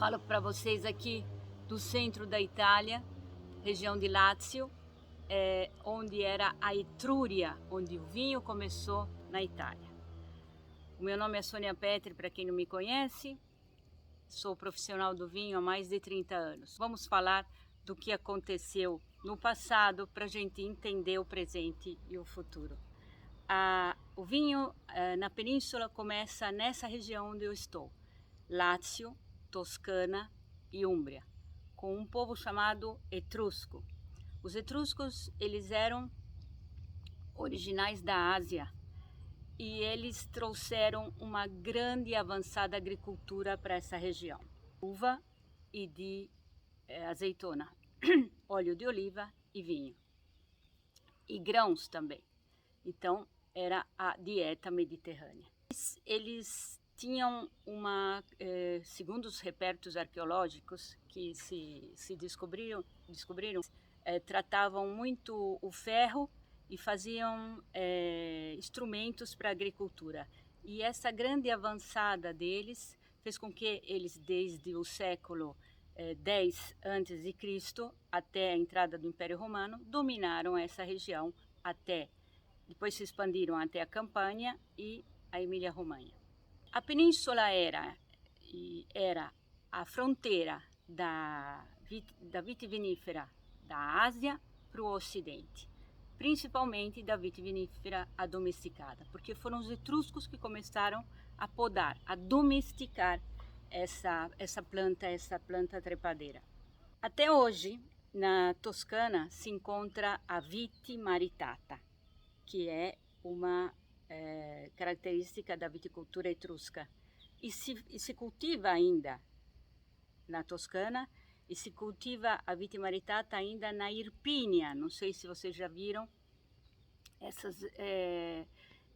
Falo para vocês aqui do centro da Itália, região de Lácio, onde era a Etrúria, onde o vinho começou na Itália. O meu nome é Sônia Petri, para quem não me conhece, sou profissional do vinho há mais de 30 anos. Vamos falar do que aconteceu no passado para a gente entender o presente e o futuro. O vinho na península começa nessa região onde eu estou, Lácio, Toscana e Úmbria, com um povo chamado etrusco. Os etruscos, eles eram originais da Ásia e eles trouxeram uma grande e avançada agricultura para essa região. Uva e de azeitona, óleo de oliva e vinho. E grãos também. Então, era a dieta mediterrânea. Eles tinham segundo os repertos arqueológicos que se descobriram, tratavam muito o ferro e faziam instrumentos para a agricultura. E essa grande avançada deles fez com que eles, desde o século 10 a.C. até a entrada do Império Romano, dominaram essa região depois se expandiram até a Campânia e a Emília-Romanha. A península era a fronteira da vitivinífera da Ásia para o Ocidente, principalmente da vitivinífera addomesticada, porque foram os etruscos que começaram a podar, a domesticar essa planta trepadeira. Até hoje, na Toscana, se encontra a Vite maritata, que é uma característica da viticultura etrusca. E se cultiva ainda na Toscana, e se cultiva a Vite maritata ainda na Irpínia. Não sei se vocês já viram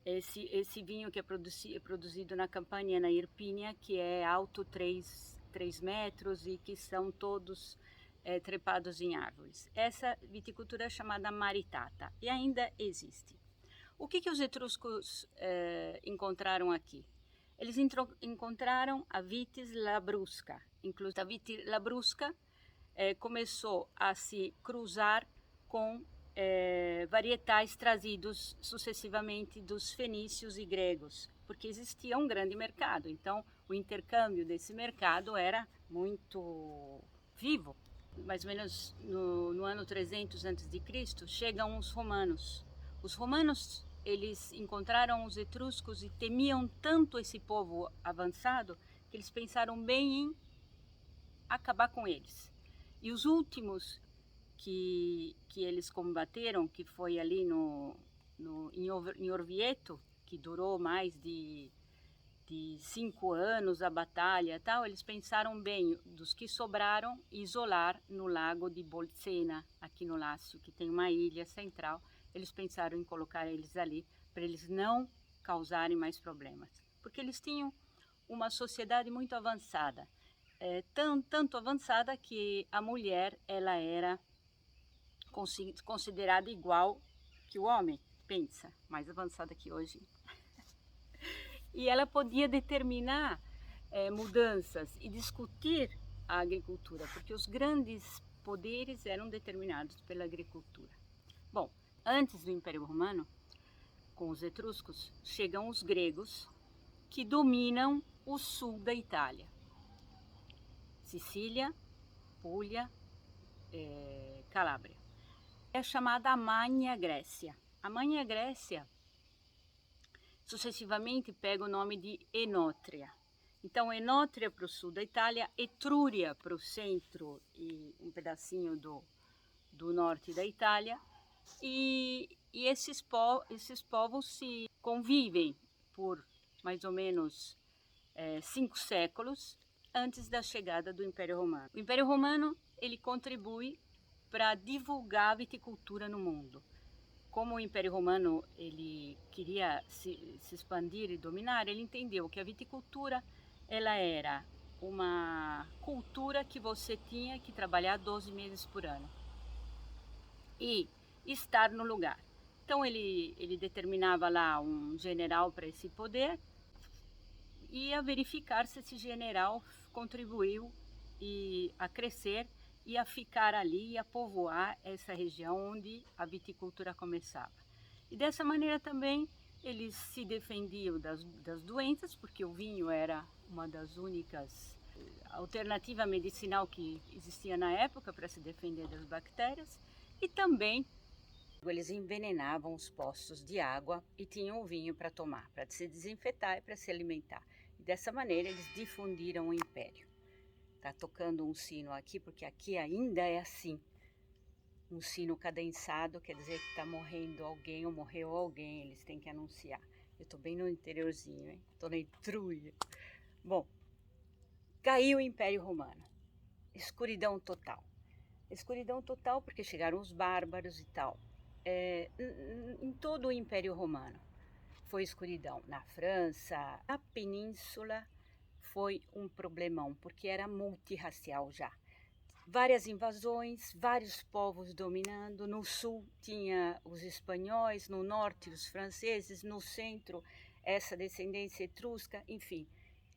esse vinho que é produzido na Campânia, na Irpínia, que é alto 3 metros e que são todos trepados em árvores. Essa viticultura é chamada maritata e ainda existe. O que os etruscos encontraram aqui? Eles encontraram a Vitis labrusca. Inclusive, a Vitis labrusca começou a se cruzar com varietais trazidos sucessivamente dos fenícios e gregos, porque existia um grande mercado. Então, o intercâmbio desse mercado era muito vivo. Mais ou menos no ano 300 a.C., chegam os romanos. Os romanos, eles encontraram os etruscos e temiam tanto esse povo avançado que eles pensaram bem em acabar com eles. E os últimos que eles combateram, que foi ali em Orvieto, que durou mais de 5 anos a batalha e tal, eles pensaram bem dos que sobraram isolar no lago de Bolsena, aqui no Lácio, que tem uma ilha central. Eles pensaram em colocar eles ali para eles não causarem mais problemas, porque eles tinham uma sociedade muito avançada, tanto avançada que a mulher ela era considerada igual que o homem, pensa, mais avançada que hoje. E ela podia determinar mudanças e discutir a agricultura, porque os grandes poderes eram determinados pela agricultura. Bom, antes do Império Romano, com os etruscos, chegam os gregos, que dominam o sul da Itália. Sicília, Puglia, Calábria. É chamada a Magna Grécia. A Magna Grécia, sucessivamente, pega o nome de Enótria. Então, Enótria para o sul da Itália, Etrúria para o centro e um pedacinho do norte da Itália. E esses povos se convivem por mais ou menos 5 séculos antes da chegada do Império Romano. O Império Romano ele contribui para divulgar a viticultura no mundo. Como o Império Romano ele queria se expandir e dominar, ele entendeu que a viticultura ela era uma cultura que você tinha que trabalhar 12 meses por ano e estar no lugar. Então ele determinava lá um general para esse poder e ia verificar se esse general contribuiu a crescer e a ficar ali e a povoar essa região onde a viticultura começava. E dessa maneira também eles se defendiam das doenças, porque o vinho era uma das únicas alternativas medicinal que existia na época para se defender das bactérias, e também eles envenenavam os poços de água e tinham o vinho para tomar, para se desinfetar e para se alimentar. E dessa maneira eles difundiram o império. Tá tocando um sino aqui, porque aqui ainda é assim. Um sino cadenzado quer dizer que está morrendo alguém ou morreu alguém, eles têm que anunciar. Eu estou bem no interiorzinho, hein? Estou na Etruria. Bom, caiu o Império Romano. Escuridão total. Escuridão total porque chegaram os bárbaros e tal. Em todo o Império Romano foi escuridão. Na França, na Península foi um problemão, porque era multirracial já. Várias invasões, vários povos dominando. No sul tinha os espanhóis, no norte os franceses, no centro essa descendência etrusca, enfim,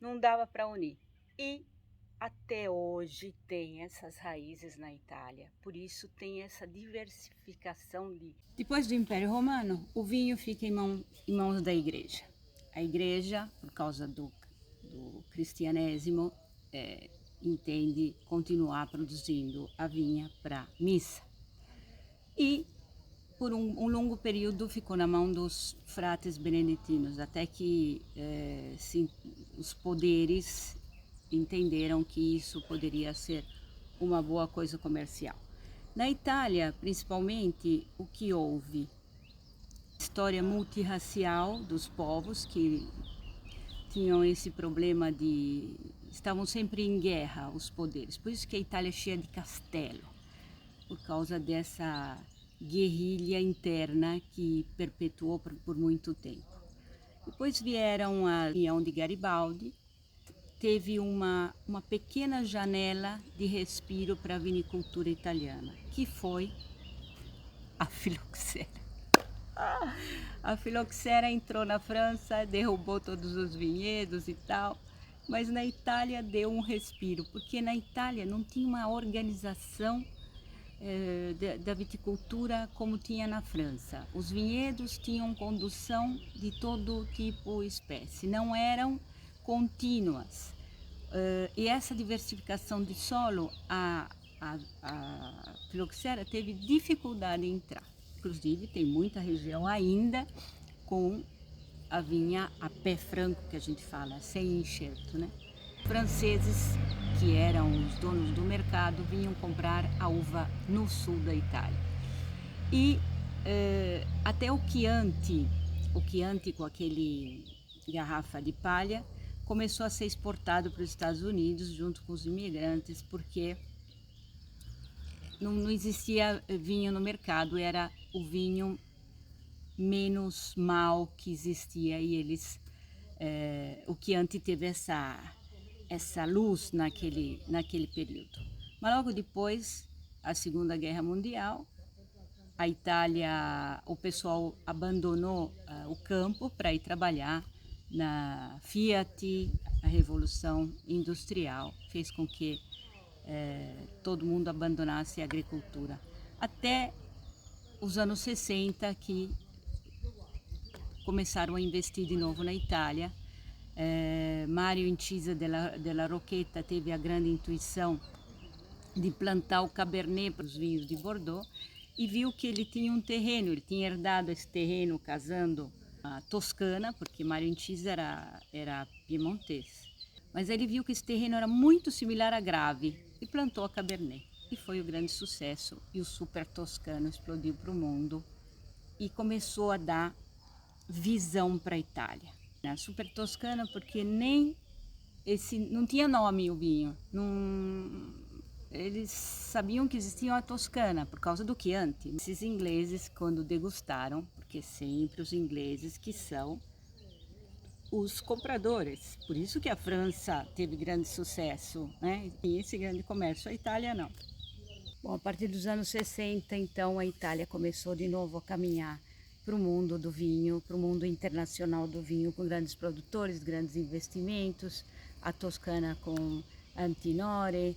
não dava para unir. E até hoje tem essas raízes na Itália, por isso tem essa diversificação de... Depois do Império Romano, o vinho fica em mãos da igreja. A igreja, por causa do cristianesimo, entende continuar produzindo a vinha para missa. E por um longo período ficou na mão dos frates beneditinos, até que os poderes entenderam que isso poderia ser uma boa coisa comercial. Na Itália, principalmente, o que houve? História multirracial dos povos que tinham esse problema de... estavam sempre em guerra, os poderes. Por isso que a Itália é cheia de castelo, por causa dessa guerrilha interna que perpetuou por muito tempo. Depois vieram a União de Garibaldi, teve uma pequena janela de respiro para a vinicultura italiana, que foi a filoxera. A filoxera entrou na França, derrubou todos os vinhedos e tal, mas na Itália deu um respiro, porque na Itália não tinha uma organização da viticultura como tinha na França. Os vinhedos tinham condução de todo tipo e espécie, não eram contínuas. E essa diversificação de solo, a filoxera teve dificuldade em entrar. Inclusive, tem muita região ainda com a vinha a pé franco, que a gente fala, sem enxerto, né? Franceses, que eram os donos do mercado, vinham comprar a uva no sul da Itália. E até o Chianti com aquele garrafa de palha, começou a ser exportado para os Estados Unidos junto com os imigrantes, porque não existia vinho no mercado, era o vinho menos mal que existia, e eles, o Chianti teve essa luz naquele período. Mas logo depois, a Segunda Guerra Mundial, a Itália, o pessoal abandonou o campo para ir trabalhar na Fiat. A Revolução Industrial fez com que todo mundo abandonasse a agricultura. Até os anos 60, que começaram a investir de novo na Itália. Mário Incisa della Rocchetta teve a grande intuição de plantar o Cabernet para os vinhos de Bordeaux e viu que ele tinha um terreno, ele tinha herdado esse terreno casando a Toscana, porque Mário Incisa era piemontês. Mas ele viu que esse terreno era muito similar a Grave e plantou a Cabernet. E foi o grande sucesso, e o super toscano explodiu para o mundo e começou a dar visão para a Itália. A super toscana, porque nem não tinha nome o vinho, eles sabiam que existia a Toscana por causa do Chianti. Esses ingleses, quando degustaram, porque sempre os ingleses que são os compradores, por isso que a França teve grande sucesso, né? E esse grande comércio, a Itália não. Bom, a partir dos anos 60, então, a Itália começou de novo a caminhar para o mundo do vinho, para o mundo internacional do vinho, com grandes produtores, grandes investimentos, a Toscana com Antinori,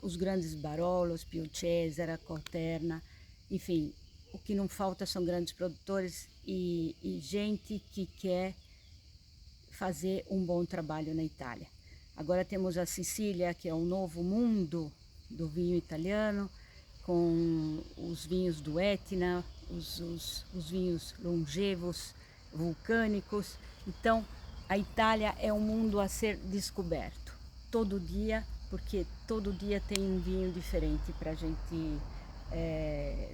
os grandes Barolos, Pio Cesare, Corterna, enfim, o que não falta são grandes produtores e gente que quer fazer um bom trabalho na Itália. Agora temos a Sicília, que é um novo mundo do vinho italiano, com os vinhos do Etna, os vinhos longevos, vulcânicos. Então, a Itália é um mundo a ser descoberto todo dia, porque todo dia tem um vinho diferente para a gente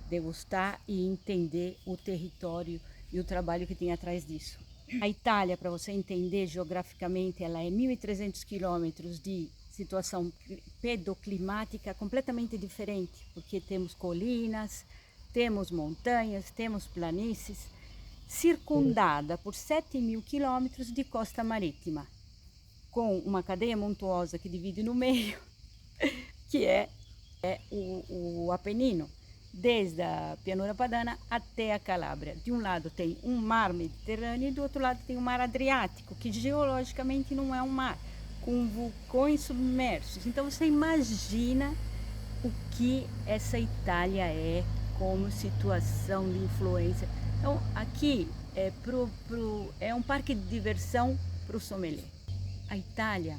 degustar e entender o território e o trabalho que tem atrás disso. A Itália, para você entender geograficamente, ela é 1.300 quilômetros de situação pedoclimática completamente diferente, porque temos colinas, temos montanhas, temos planícies, circundada por 7.000 quilômetros de costa marítima, com uma cadeia montuosa que divide no meio, que é o Apenino, desde a Pianura Padana até a Calábria. De um lado tem um mar Mediterrâneo e do outro lado tem o mar Adriático, que geologicamente não é um mar, com vulcões submersos. Então você imagina o que essa Itália é como situação de influência. Então aqui é um parque de diversão para o sommelier. A Itália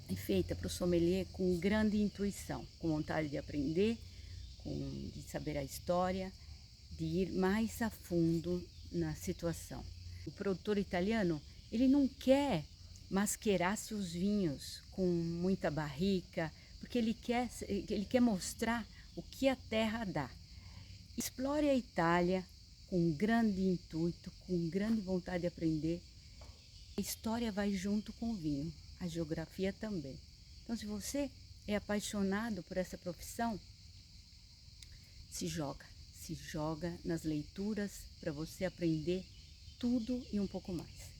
é feita para o sommelier com grande intuição, com vontade de aprender, de saber a história, de ir mais a fundo na situação. O produtor italiano, ele não quer mascarar seus vinhos com muita barrica, porque ele quer mostrar o que a terra dá. Explore a Itália com grande intuito, com grande vontade de aprender. A história vai junto com o vinho, a geografia também. Então, se você é apaixonado por essa profissão, se joga nas leituras para você aprender tudo e um pouco mais.